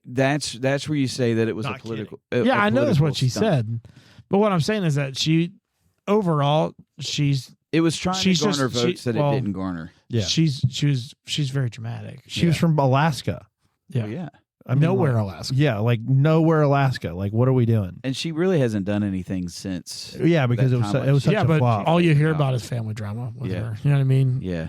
that's where you say that it was Not a political. Yeah, I know that's political what she stunt. said. But what I'm saying is that overall, she's It was trying She's to garner just- votes that well, it didn't garner. Yeah. she's very dramatic. She was from Alaska. Yeah. Well, yeah. I mean, Nowhere like- Alaska. Yeah, like nowhere Alaska. Like, what are we doing? And she really hasn't done anything since. Yeah, because that it was time, it was such Yeah, a but flop. all you hear about is family drama with Yeah. her. You know what I mean? Yeah,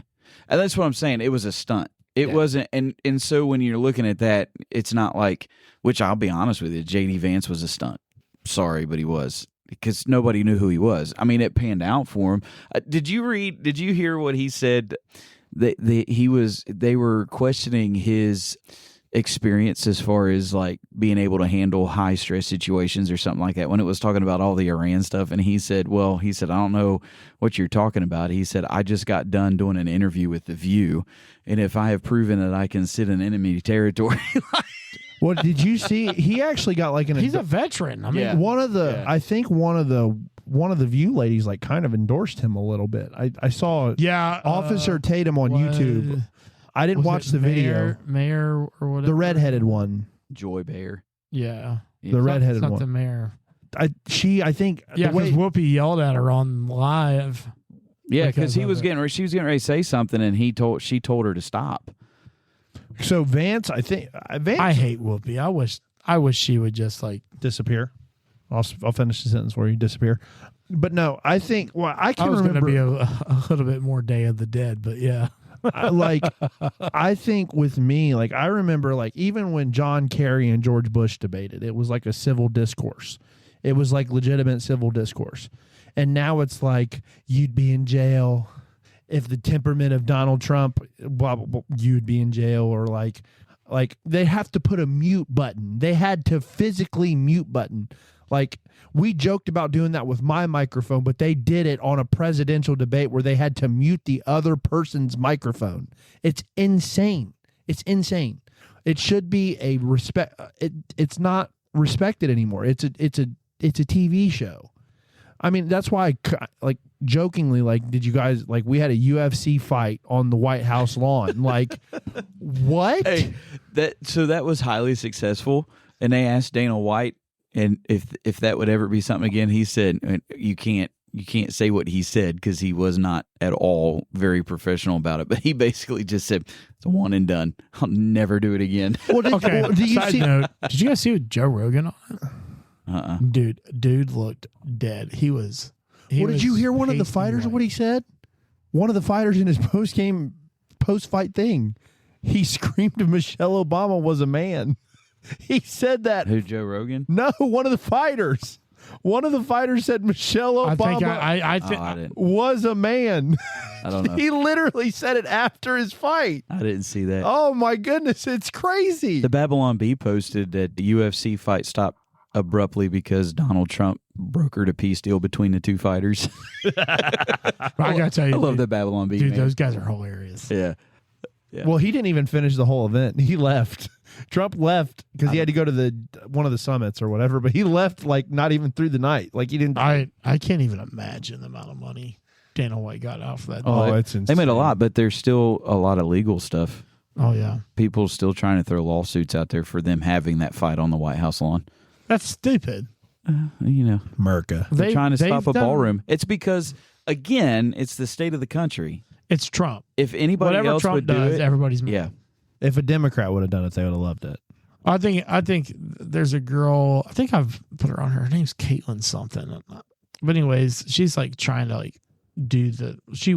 and that's what I'm saying. It was a stunt. It Yeah. wasn't, and so when you're looking at that, it's not like. Which I'll be honest with you, JD Vance was a stunt. Sorry, but he was, because nobody knew who he was. I mean, it panned out for him. Did you hear what he said? They were questioning his experience as far as like being able to handle high stress situations or something like that, when it was talking about all the Iran stuff. And he said, I don't know what you're talking about. He said, I just got done doing an interview with The View, and if I have proven that I can sit in enemy territory. Well, did you see? He actually got like an. He's a veteran. I mean, Yeah. one of the. Yeah. I think one of the View ladies like kind of endorsed him a little bit. I saw yeah, Officer Tatum on YouTube. I didn't was watch it the video. Mayor or whatever. The redheaded one. Joy Bear. Yeah, The redheaded something one. Mayor. I think Yeah, the way, because Whoopi yelled at her on live. Yeah, Because because she of was it. she was getting ready to say something, and she told her to stop. so Vance. I think Vance I hate Whoopi. I wish she would just like. disappear. I'll finish the sentence where you disappear. But no, I think. Well, I I can was going to remember. be a little bit more Day of the Dead, but yeah. I think with me, like I remember, like even when John Kerry and George Bush debated, it was like a civil discourse. It was like legitimate civil discourse. And now it's like you'd be in jail if the temperament of Donald Trump, blah, blah, blah, you'd be in jail, or like they have to put a mute button. They had to physically mute button. Like we joked about doing that with my microphone, but they did it on a presidential debate where they had to mute the other person's microphone. It's insane. It's insane. It should be a respect. It's not respected anymore. It's a TV show. I mean, that's why I like jokingly, like, did you guys like we had a UFC fight on the White House lawn? Like, what? Hey, that was highly successful, and they asked Dana White, and if that would ever be something again, he said you can't say what he said because he was not at all very professional about it. But he basically just said it's a one and done. I'll never do it again. Well, Okay. do you Side see? note: did you guys see with Joe Rogan on it? Uh-uh. Dude looked dead. He was. What did you hear? One of the pasty fighters, white. what he said? One of the fighters in his post-fight thing, he screamed Michelle Obama was a man. He said that. Who, Joe Rogan? No, one of the fighters. One of the fighters said Michelle I Obama think I think I didn't. was a man. I don't know. He literally said it after his fight. I didn't see that. Oh my goodness, it's crazy. The Babylon Bee posted that the UFC fight stopped abruptly because Donald Trump brokered a peace deal between the two fighters. I gotta tell you, I love dude, the Babylon Bee. dude, man. those guys are hilarious. Yeah. Well, he didn't even finish the whole event. He left. Trump left because he had to go to one of the summits or whatever, but he left like not even through the night. Like he didn't. I can't even imagine the amount of money Dana White got out for that. Oh, they- it's insane. They made a lot, but there's still a lot of legal stuff. Oh yeah, People still trying to throw lawsuits out there for them having that fight on the White House lawn. that's stupid. You know, Merca. they're trying to stop they've a done- ballroom. It's because, again, it's the state of the country. It's Trump. If anybody Whatever else Trump would do does, it, everybody's mad. yeah. If a Democrat would have done it, they would have loved it. I think there's a girl. I think I've put her on her. Her name's Caitlin something. But anyways, she's like trying to like do the. She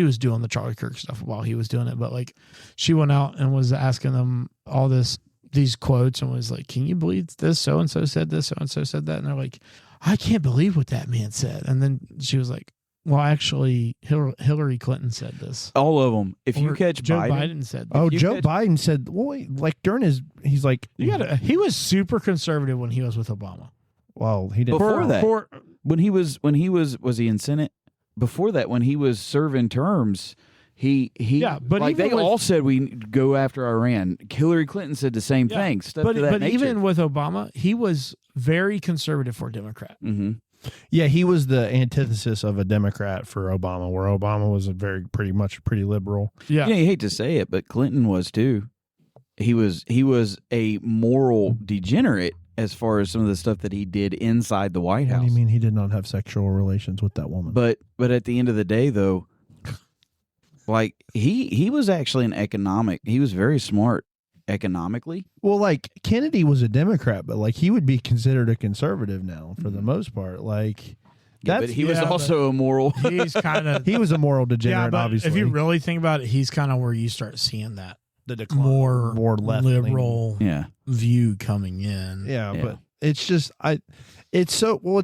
was doing the Charlie Kirk stuff while he was doing it, but like she went out and was asking them all these quotes and was like, "Can you believe this? So and so said this. So and so said that." And they're like, "I can't believe what that man said." And then she was like, "Well, actually, Hillary Clinton said this. All of them. If you Or catch Joe Biden, Biden said this." Oh, you Joe could- Biden said, well, like during he's like, He was super conservative when he was with Obama. well, he didn't. Before that. For, when he was he in Senate? Before that, when he was serving terms, Yeah, but like even they all said we go after Iran. Hillary Clinton said the same thing. Stuff but to that nature. even with Obama, he was very conservative for a Democrat. Mm-hmm. Yeah, he was the antithesis of a Democrat for Obama, where Obama was pretty liberal. Yeah, You hate to say it, but Clinton was too. He was a moral degenerate as far as some of the stuff that he did inside the White House. What do you mean he did not have sexual relations with that woman? But at the end of the day, though, like he was actually he was very smart economically. Well, like Kennedy was a Democrat, but like he would be considered a conservative now for the most part. Like But he was also immoral. he's kind of he was a moral degenerate. but obviously, if you really think about it, he's kind of where you start seeing that the decline, more left liberal Yeah. view coming in. Yeah, Yeah. but it's just it's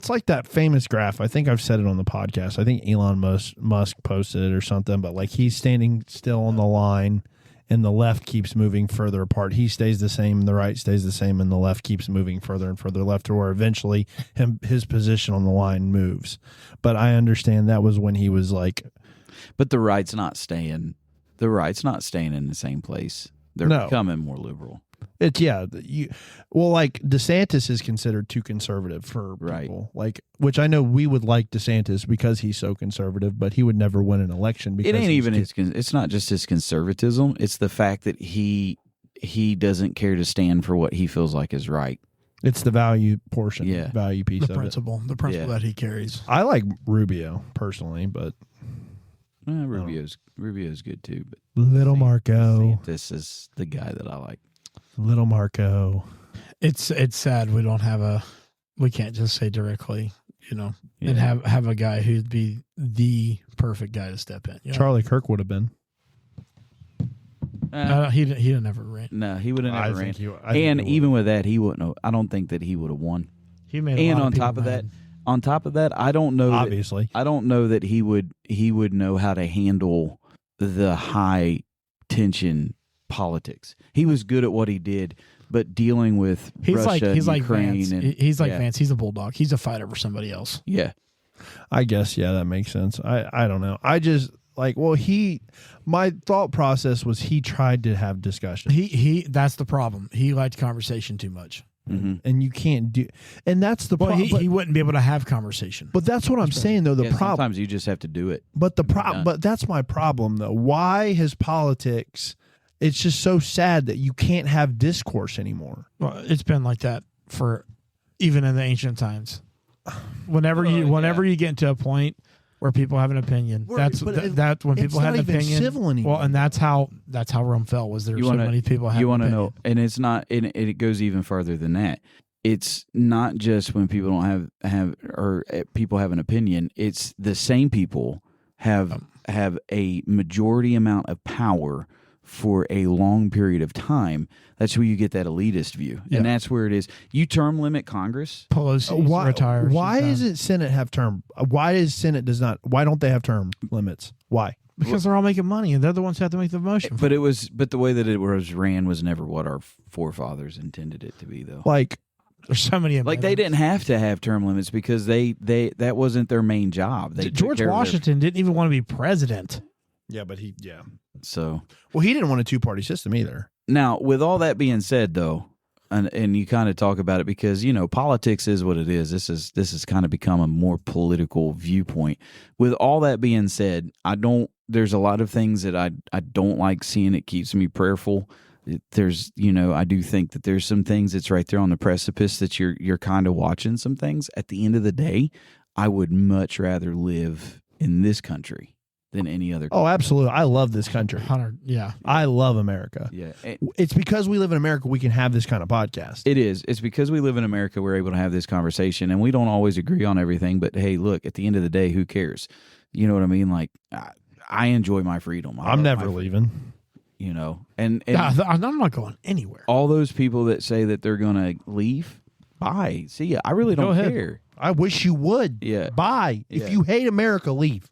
like that famous graph. I think I've said it on the podcast. I think Elon Musk posted it or something, but like he's standing still on the line and the left keeps moving further apart. He stays the same, and the right stays the same, and the left keeps moving further and further left to where eventually his position on the line moves. But I understand that was when he was like, But the right's not staying. The right's not staying in the same place. They're No. becoming more liberal. it's like DeSantis is considered too conservative for people, like, which I know we would like DeSantis because he's so conservative, but he would never win an election because It ain't he's even it's not just his conservatism. It's the fact that he doesn't care to stand for what he feels like is right. It's the value portion, Yeah. value piece The of principle that he carries. it. I like Rubio personally, but Rubio's good too, but little Marco, this is the guy that I like. little Marco. It's sad we can't just say directly, and Yeah. have a guy who'd be the perfect guy to step in. Charlie Kirk would have been. He'd never ran. No, he would have never ran. I think And he even with that, he wouldn't have, I don't think that he would have won. He made. And a lot on top of people that, I don't know. obviously. I don't know that he would know how to handle the high tension politics. He was good at what he did, but dealing with Russia, he's like Ukraine, Vance. and He's like yeah. Vance. He's a bulldog. He's a fighter for somebody else. Yeah, I guess, yeah, that makes sense. I don't know. I just like, my thought process was he tried to have discussion. He that's the problem. He liked conversation too much. mm-hmm. And you can't do, and that's the Well, problem. he wouldn't be able to have conversation. But that's what I'm saying, though. The problem, Sometimes you just have to do it. but done. but that's my problem, though. Why has politics? It's just so sad that you can't have discourse anymore. Well, it's been like that for even in the ancient times. Whenever you get into a point where people have an opinion, that's when people had an opinion. Civil anymore. Well, and that's how Rome fell. Was there so many people having You want to opinion. know, and it's not. And it goes even farther than that. It's not just when people don't have or people have an opinion. It's the same people have a majority amount of power for a long period of time. That's where you get that elitist view, and that's where it is. You term limit Congress. Pelosi retires. Why doesn't Senate have term? Why does Senate does not? Why don't they have term limits? Why? Because they're all making money, and they're the ones who have to make the motion. But the way that it was ran was never what our forefathers intended it to be, though. Like, There's so many. Like they didn't have to have term limits because they that wasn't their main job. They took George care of Washington didn't even want to be president. yeah, but so well, he didn't want a 2-party system either. now, with all that being said, though, and you kind of talk about it because politics is what it is. This has kind of become a more political viewpoint. With all that being said, there's a lot of things that I don't like seeing. It keeps me prayerful. There's I do think that there's some things that's right there on the precipice that you're kind of watching some things. At the end of the day, I would much rather live in this country than any other country. Oh, absolutely. I love this country. Yeah. I love America. Yeah. It's because we live in America we can have this kind of podcast. It is. It's because we live in America we're able to have this conversation, and we don't always agree on everything, but hey, look, at the end of the day, who cares? You know what I mean? Like, I enjoy my freedom. I'm never leaving. And I'm not going anywhere. all those people that say that they're going to leave, bye. See ya. I really don't ahead. care. I wish you would. Yeah. Bye. Yeah. If you hate America, leave.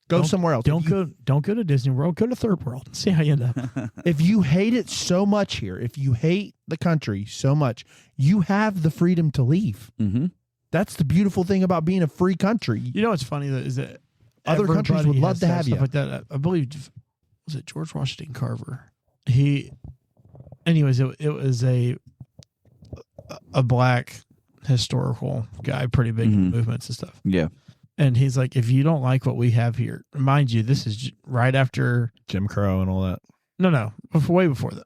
Go somewhere else. Don't go to Disney World. Go to Third World. See how you end up. If you hate it so much here, if you hate the country so much, you have the freedom to leave. Mm-hmm. That's the beautiful thing about being a free country. You know what's funny is that Other countries would love to have you. Like that. I believe, was it George Washington Carver? Anyways, it was a black historical guy, pretty big in movements and stuff. Yeah. And he's like, if you don't like what we have here, mind you, this is right after Jim Crow and all that. No, way before that.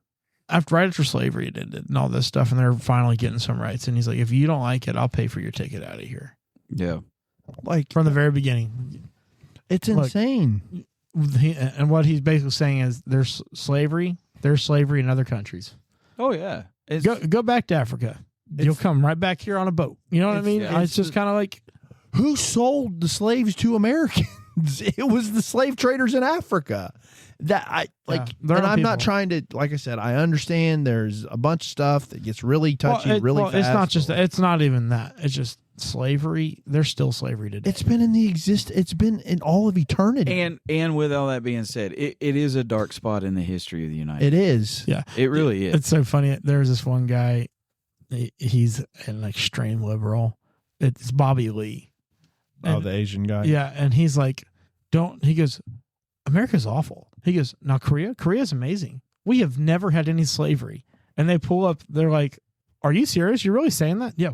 Right after slavery had ended and all this stuff, and they're finally getting some rights. And he's like, if you don't like it, I'll pay for your ticket out of here. Yeah. Like from the very beginning. It's insane. And what he's basically saying is there's slavery in other countries. Oh, yeah. Go back to Africa. You'll come right back here on a boat. You know what I mean? It's just kind of like, who sold the slaves to Americans? It was the slave traders in Africa. And I'm not trying to, like I said, I understand there's a bunch of stuff that gets really touchy really fast. It's not just it's not even that. It's just slavery. There's still slavery today. It's been it's been in all of eternity. And with all that being said, it is a dark spot in the history of the United States. It is. Yeah. It really is. It's so funny. There's this one guy, he's an extreme liberal. It's Bobby Lee. The Asian guy. Yeah, and he's like, he goes, America's awful. He goes, now Korea's amazing. We have never had any slavery. And they pull up, they're like, are you serious? You're really saying that? Yeah,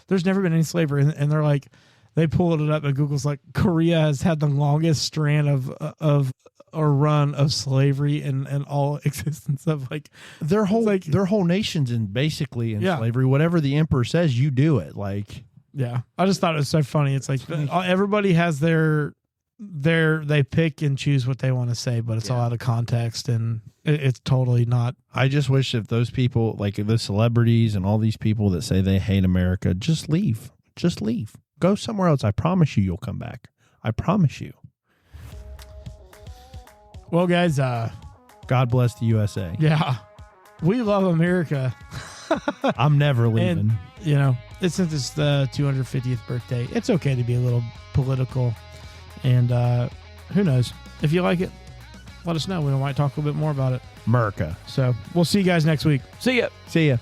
there's never been any slavery. And they're like, they pulled it up and Google's like, Korea has had the longest strand of run of slavery and all existence of like their whole nation's basically in slavery. Whatever the emperor says, you do it. Like, yeah, I just thought it was so funny. It's like everybody has they pick and choose what they want to say, but it's all out of context and it's totally not. I just wish if those people, like the celebrities and all these people that say they hate America, just leave. Just leave. Go somewhere else. I promise you, you'll come back. I promise you. Well, guys, God bless the USA. Yeah, we love America. I'm never leaving. And, since it's the 250th birthday, it's okay to be a little political. And who knows? If you like it, let us know. We might talk a little bit more about it. America. So we'll see you guys next week. See ya. See ya.